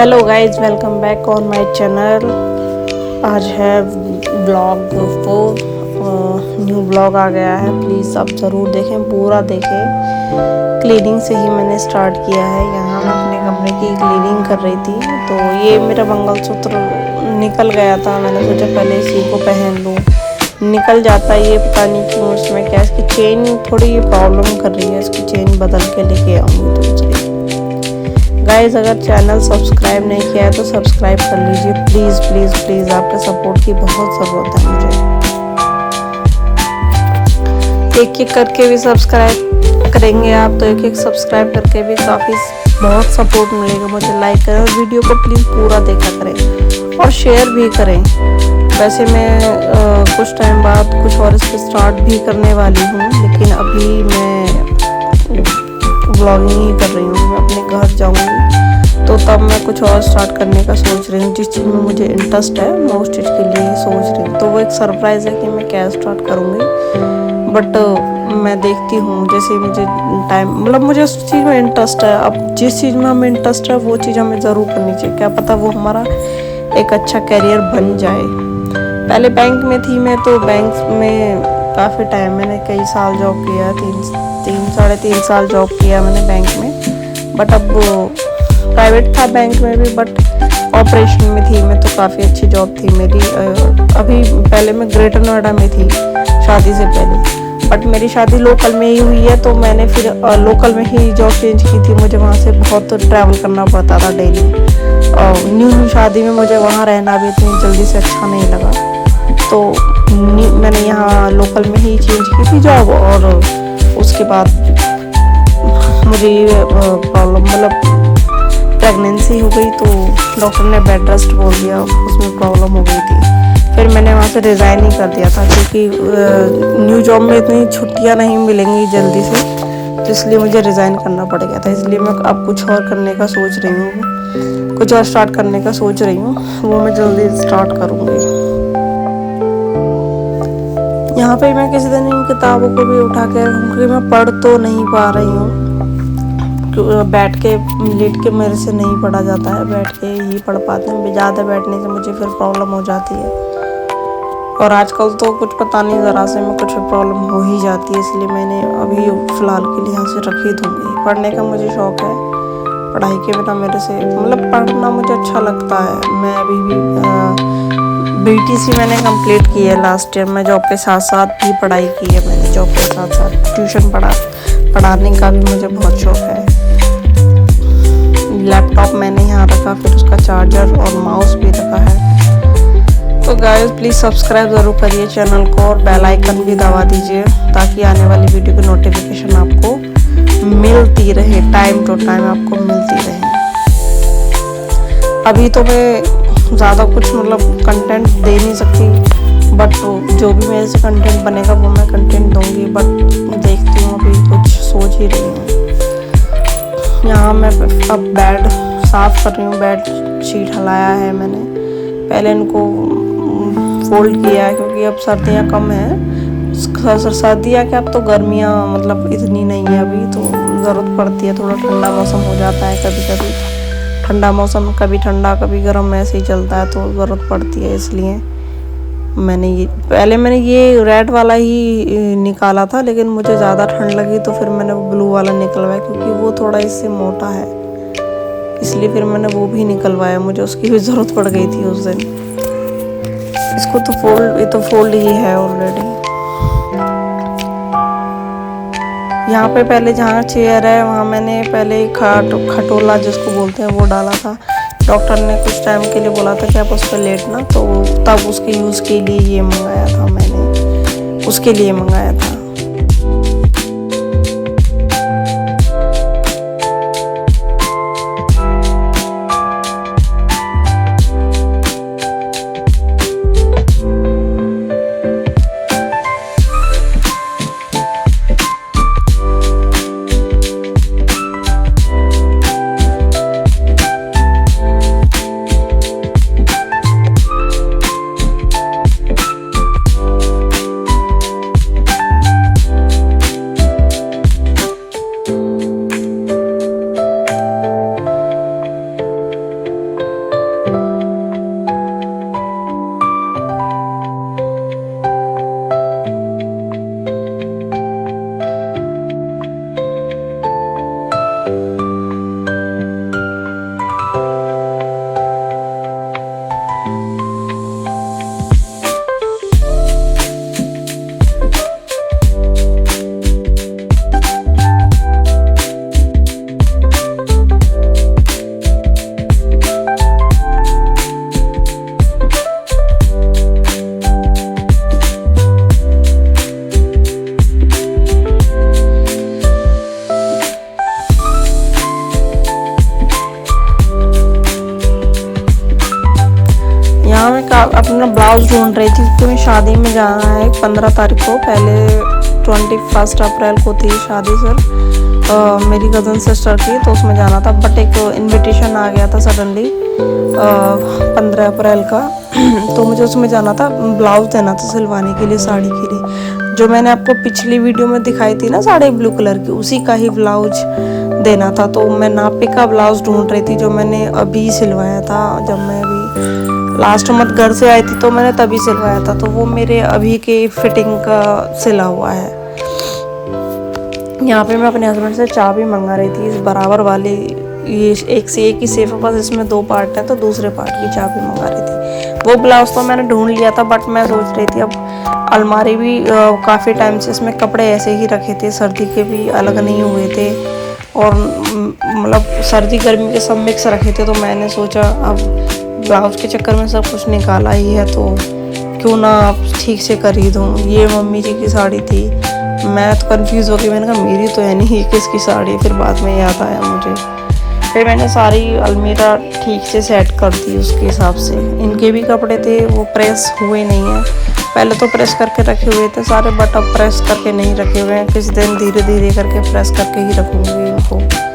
Hello guys, welcome back on my channel. आज है blog 4, new blog आ गया है। प्लीज़ आप ज़रूर देखें, पूरा देखें। क्लीनिंग से ही मैंने स्टार्ट किया है। यहाँ मैं अपने कमरे की क्लीनिंग कर रही थी, तो ये मेरा मंगलसूत्र निकल गया था। मैंने सोचा पहले इसी को पहन लूँ, निकल जाता है ये, पता नहीं क्यों। इसमें क्या, इसकी चेन थोड़ी प्रॉब्लम कर रही है, इसकी चेन बदल के लेके आऊँगी दूसरी। गाइस, अगर चैनल सब्सक्राइब नहीं किया है तो सब्सक्राइब कर लीजिए प्लीज़ प्लीज़ प्लीज़। आपके सपोर्ट की बहुत ज़रूरत है मुझे। एक एक करके भी सब्सक्राइब करेंगे आप तो एक एक सब्सक्राइब करके भी काफ़ी बहुत सपोर्ट मिलेगा मुझे। लाइक करें और वीडियो को प्लीज़ पूरा देखा करें और शेयर भी करें। वैसे मैं कुछ टाइम बाद कुछ और इस पर स्टार्ट भी करने वाली हूँ, लेकिन अभी मैं ब्लॉगिंग ही कर रही हूँ। मैं अपने घर जाऊँगी तो तब मैं कुछ और स्टार्ट करने का सोच रही हूँ। जिस चीज़ में मुझे इंटरेस्ट है मैं उस चीज़ के लिए ही सोच रही हूँ। तो वो एक सरप्राइज़ है कि मैं क्या स्टार्ट करूँगी, बट मैं देखती हूँ जैसे मुझे टाइम, मतलब मुझे उस चीज़ में इंटरेस्ट है। अब जिस चीज़ में हमें इंटरेस्ट है वो चीज़ हमें ज़रूर करनी चाहिए। क्या पता वो हमारा एक अच्छा करियर बन जाए। पहले बैंक में थी मैं, तो बैंक में काफ़ी टाइम, मैंने कई साल जॉब किया, साढ़े तीन साल जॉब किया मैंने बैंक में। बट अब प्राइवेट था बैंक में भी, बट ऑपरेशन में थी मैं, तो काफ़ी अच्छी जॉब थी मेरी। अभी पहले मैं ग्रेटर नोएडा में थी शादी से पहले, बट मेरी शादी लोकल में ही हुई है, तो मैंने फिर लोकल में ही जॉब चेंज की थी। मुझे वहाँ से बहुत ट्रैवल करना पड़ता था डेली। न्यू शादी में मुझे वहाँ रहना भी इतनी जल्दी से अच्छा नहीं लगा, तो मैंने यहाँ लोकल में ही चेंज की थी जॉब। और उसके बाद मुझे ये प्रॉब्लम, मतलब प्रेगनेंसी हो गई, तो डॉक्टर ने बेड रेस्ट बोल दिया, उसमें प्रॉब्लम हो गई थी। फिर मैंने वहाँ से रिज़ाइन ही कर दिया था, क्योंकि न्यू जॉब में इतनी छुट्टियाँ नहीं मिलेंगी जल्दी से, तो इसलिए मुझे रिज़ाइन करना पड़ गया था। इसलिए मैं अब कुछ और करने का सोच रही हूँ, कुछ और स्टार्ट करने का सोच रही हूँ, वो मैं जल्दी स्टार्ट करूँगी। यहाँ पे मैं किसी दिन इन किताबों को भी उठा के रखूँगी, क्योंकि मैं पढ़ तो नहीं पा रही हूँ। बैठ के लेट के मेरे से नहीं पढ़ा जाता है, बैठ के ही पढ़ पाते हैं। ज़्यादा बैठने से मुझे फिर प्रॉब्लम हो जाती है, और आजकल तो कुछ पता नहीं, ज़रा से में कुछ प्रॉब्लम हो ही जाती है। इसलिए मैंने अभी फ़िलहाल के लिए यहाँ से रख ही दूँगी। पढ़ने का मुझे शौक़ है, पढ़ाई के बिना मेरे से, मतलब पढ़ना मुझे अच्छा लगता है। मैं अभी भी BTC मैंने कंप्लीट की है लास्ट ईयर। मैं जॉब के साथ साथ भी पढ़ाई की है मैंने, जॉब के साथ साथ ट्यूशन पढ़ाने का भी मुझे बहुत शौक़ है। लैपटॉप मैंने यहाँ रखा, फिर उसका चार्जर और माउस भी रखा है। तो गाइस, प्लीज़ सब्सक्राइब ज़रूर करिए चैनल को, और बेल आइकन भी दबा दीजिए, ताकि आने वाली वीडियो की नोटिफिकेशन आपको मिलती रहे, टाइम टू टाइम आपको मिलती रहे। अभी तो मैं ज़्यादा कुछ, मतलब कंटेंट दे नहीं सकती, बट जो भी मेरे से कंटेंट बनेगा वो मैं कंटेंट दूंगी। बट देखती हूँ, अभी कुछ सोच ही रही हूँ। यहाँ मैं अब बेड साफ़ कर रही हूँ। बेड शीट हलाया है मैंने, पहले इनको फोल्ड किया है, क्योंकि अब सर्दियाँ कम हैं। सर्दियाँ क्या, अब तो गर्मियाँ मतलब इतनी नहीं है अभी, तो ज़रूरत पड़ती है। थोड़ा ठंडा मौसम हो जाता है कभी कभी, ठंडा मौसम कभी ठंडा कभी गर्म ऐसे ही चलता है, तो ज़रूरत पड़ती है। इसलिए मैंने ये रेड वाला ही निकाला था, लेकिन मुझे ज़्यादा ठंड लगी तो फिर मैंने वो ब्लू वाला निकलवाया, क्योंकि वो थोड़ा इससे मोटा है, इसलिए फिर मैंने वो भी निकलवाया। मुझे उसकी भी ज़रूरत पड़ गई थी उस दिन। इसको तो ये तो फोल्ड ही है ऑलरेडी। यहाँ पे पहले जहाँ चेयर है वहाँ मैंने पहले खटोला जिसको बोलते हैं वो डाला था। डॉक्टर ने कुछ टाइम के लिए बोला था कि आप उस पर लेटना, तो तब उसके यूज़ के लिए ये मंगाया था मैंने, उसके लिए मंगाया था। अपना ब्लाउज ढूंढ रही थी क्योंकि शादी में जाना है 15 तारीख को। पहले 21 अप्रैल को थी शादी सर, मेरी कज़न सिस्टर की, तो उसमें जाना था। बट एक इनविटेशन आ गया था सडनली 15 अप्रैल का तो मुझे उसमें जाना था, ब्लाउज देना था सिलवाने के लिए साड़ी के लिए। जो मैंने आपको पिछली वीडियो में दिखाई थी ना साड़ी ब्लू कलर की, उसी का ही ब्लाउज देना था। तो मैं नापे का ब्लाउज ढूंढ रही थी जो मैंने अभी सिलवाया था। जब मैं अभी लास्ट मंथ घर से आई थी तो मैंने तभी सिलवाया था, तो वो मेरे अभी के फिटिंग का सिला हुआ है। यहाँ पे मैं अपने हस्बैंड से चाबी भी मंगा रही थी, इस बराबर वाली, ये एक से एक ही सेफ है, बस इसमें 2 पार्ट है तो दूसरे पार्ट की चाबी मंगा रही थी। वो ब्लाउज तो मैंने ढूंढ लिया था, बट मैं सोच रही थी अब अलमारी भी काफ़ी टाइम से इसमें कपड़े ऐसे ही रखे थे, सर्दी के भी अलग नहीं हुए थे, और मतलब सर्दी गर्मी के सब मिक्स रखे थे। तो मैंने सोचा अब ब्लाउज के चक्कर में सब कुछ निकाला ही है तो क्यों ना आप ठीक से कर ही दूँ। ये मम्मी जी की साड़ी थी, मैं तो कंफ्यूज हो गई, मैंने कहा मेरी तो है नहीं, ये किसकी साड़ी है। फिर बाद में याद आया मुझे, फिर मैंने सारी अलमीरा ठीक से सेट कर दी उसके हिसाब से। इनके भी कपड़े थे वो प्रेस हुए नहीं हैं, पहले तो प्रेस करके रखे हुए थे सारे, बट अब प्रेस करके नहीं रखे हुए हैं। किसी दिन धीरे धीरे करके प्रेस करके ही रखूँगी इनको।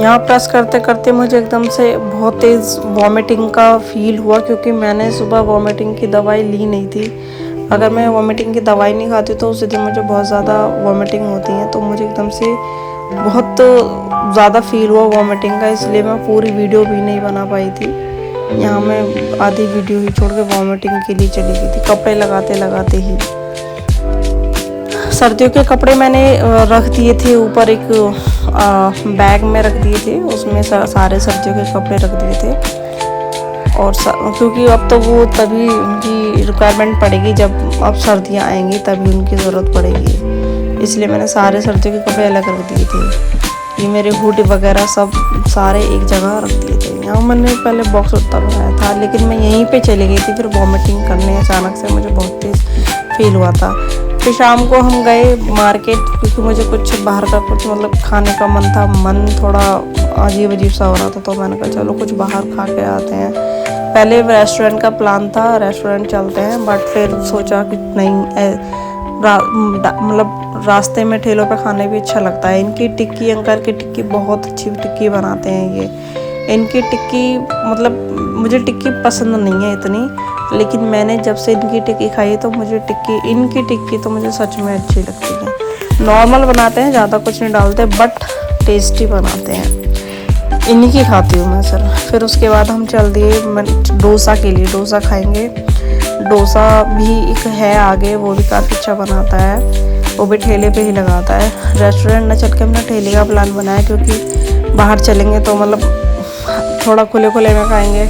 यहाँ प्रेस करते करते मुझे एकदम से बहुत तेज़ वॉमिटिंग का फील हुआ, क्योंकि मैंने सुबह वॉमिटिंग की दवाई ली नहीं थी। अगर मैं वॉमिटिंग की दवाई नहीं खाती तो उस दिन मुझे बहुत ज़्यादा वॉमिटिंग होती है, तो मुझे एकदम से बहुत ज़्यादा फील हुआ वॉमिटिंग का, इसलिए मैं पूरी वीडियो भी नहीं बना पाई थी। यहाँ मैं आधी वीडियो ही छोड़ के वॉमिटिंग के लिए चली गई थी, कपड़े लगाते लगाते ही। सर्दियों के कपड़े मैंने रख दिए थे ऊपर, एक बैग में रख दिए थे, उसमें सारे सर्दियों के कपड़े रख दिए थे। और क्योंकि अब तो वो तभी उनकी रिक्वायरमेंट पड़ेगी, जब अब सर्दियाँ आएंगी तभी उनकी ज़रूरत पड़ेगी, इसलिए मैंने सारे सर्दियों के कपड़े अलग रख दिए थे। ये मेरे हुडी वगैरह सब सारे एक जगह रख दिए थे। यहाँ मैंने पहले बॉक्स उतना बनाया था, लेकिन मैं यहीं पे चली गई थी फिर वॉमिटिंग करने, अचानक से मुझे बहुत तेज़ फील हुआ था। फिर शाम को हम गए मार्केट, क्योंकि मुझे कुछ बाहर का कुछ मतलब खाने का मन था, मन थोड़ा अजीब अजीब सा हो रहा था, तो मैंने कहा चलो कुछ बाहर खा के आते हैं। पहले रेस्टोरेंट का प्लान था, रेस्टोरेंट चलते हैं, बट फिर सोचा कि नहीं, मतलब रास्ते में ठेलों पे खाने भी अच्छा लगता है। इनकी टिक्की, अंकल की टिक्की बहुत अच्छी टिक्की बनाते हैं ये। इनकी टिक्की मतलब मुझे टिक्की पसंद नहीं है इतनी, लेकिन मैंने जब से इनकी टिक्की खाई तो मुझे इनकी टिक्की तो मुझे सच में अच्छी लगती है। नॉर्मल बनाते हैं, ज़्यादा कुछ नहीं डालते, बट टेस्टी बनाते हैं। इन्हीं की खाती हूँ मैं सर। फिर उसके बाद हम चल दिए डोसा के लिए, डोसा खाएंगे। डोसा भी एक है आगे, वो भी काफ़ी अच्छा बनाता है, वो भी ठेले पे ही लगाता है। रेस्टोरेंट न चल के हमने ठेले का प्लान बनाया, क्योंकि बाहर चलेंगे तो मतलब थोड़ा खुले खुले में खाएंगे।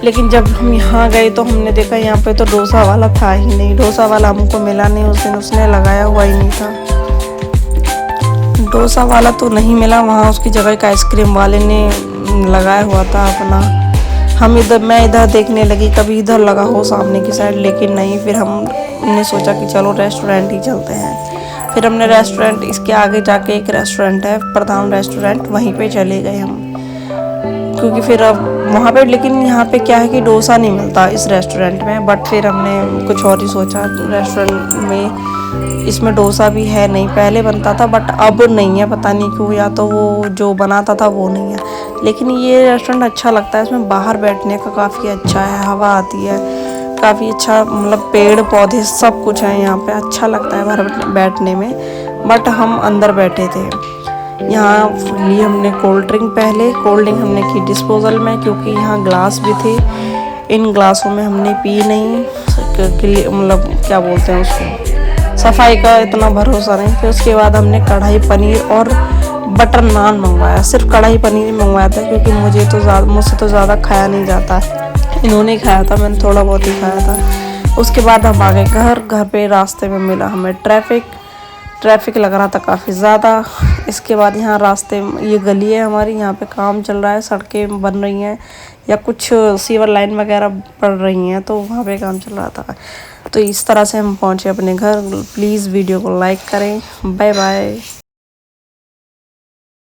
लेकिन जब हम यहाँ गए तो हमने देखा यहाँ पे तो डोसा वाला था ही नहीं, डोसा वाला हमको मिला नहीं उस दिन, उसने लगाया हुआ ही नहीं था। डोसा वाला तो नहीं मिला वहाँ, उसकी जगह एक आइसक्रीम वाले ने लगाया हुआ था अपना। मैं इधर देखने लगी कभी इधर लगा हो सामने की साइड, लेकिन नहीं। फिर हमने सोचा कि चलो रेस्टोरेंट ही चलते हैं। फिर हमने रेस्टोरेंट, इसके आगे जाके एक रेस्टोरेंट है प्रधान रेस्टोरेंट, वहीं पे चले गए हम, क्योंकि फिर अब वहाँ पे, लेकिन यहाँ पे क्या है कि डोसा नहीं मिलता इस रेस्टोरेंट में। बट फिर हमने कुछ और ही सोचा, रेस्टोरेंट में इसमें डोसा भी है नहीं, पहले बनता था बट अब नहीं है, पता नहीं क्यों, या तो वो जो बनाता था वो नहीं है। लेकिन ये रेस्टोरेंट अच्छा लगता है, इसमें बाहर बैठने का काफ़ी अच्छा है, हवा आती है काफ़ी अच्छा, मतलब पेड़ पौधे सब कुछ है यहाँ पे, अच्छा लगता है बाहर बैठने में। बट हम अंदर बैठे थे। यहाँ ली हमने कोल्ड ड्रिंक, पहले कोल्ड ड्रिंक हमने की डिस्पोजल में, क्योंकि यहाँ ग्लास भी थे, इन ग्लासों में हमने पी नहीं, मतलब क्या बोलते हैं उसको, सफाई का इतना भरोसा नहीं। फिर उसके बाद हमने कढ़ाई पनीर और बटर नान मंगवाया, सिर्फ कढ़ाई पनीर मंगवाया था, क्योंकि मुझसे तो ज़्यादा खाया नहीं जाता। इन्होंने खाया था, मैंने थोड़ा बहुत ही खाया था। उसके बाद हम आ गए घर पे रास्ते में मिला हमें ट्रैफिक लग रहा था काफ़ी ज़्यादा। इसके बाद यहाँ रास्ते में, ये गली है हमारी, यहाँ पे काम चल रहा है, सड़कें बन रही हैं या कुछ सीवर लाइन वगैरह पड़ रही हैं, तो वहाँ पे काम चल रहा था। तो इस तरह से हम पहुँचे अपने घर। प्लीज़ वीडियो को लाइक करें। Bye bye.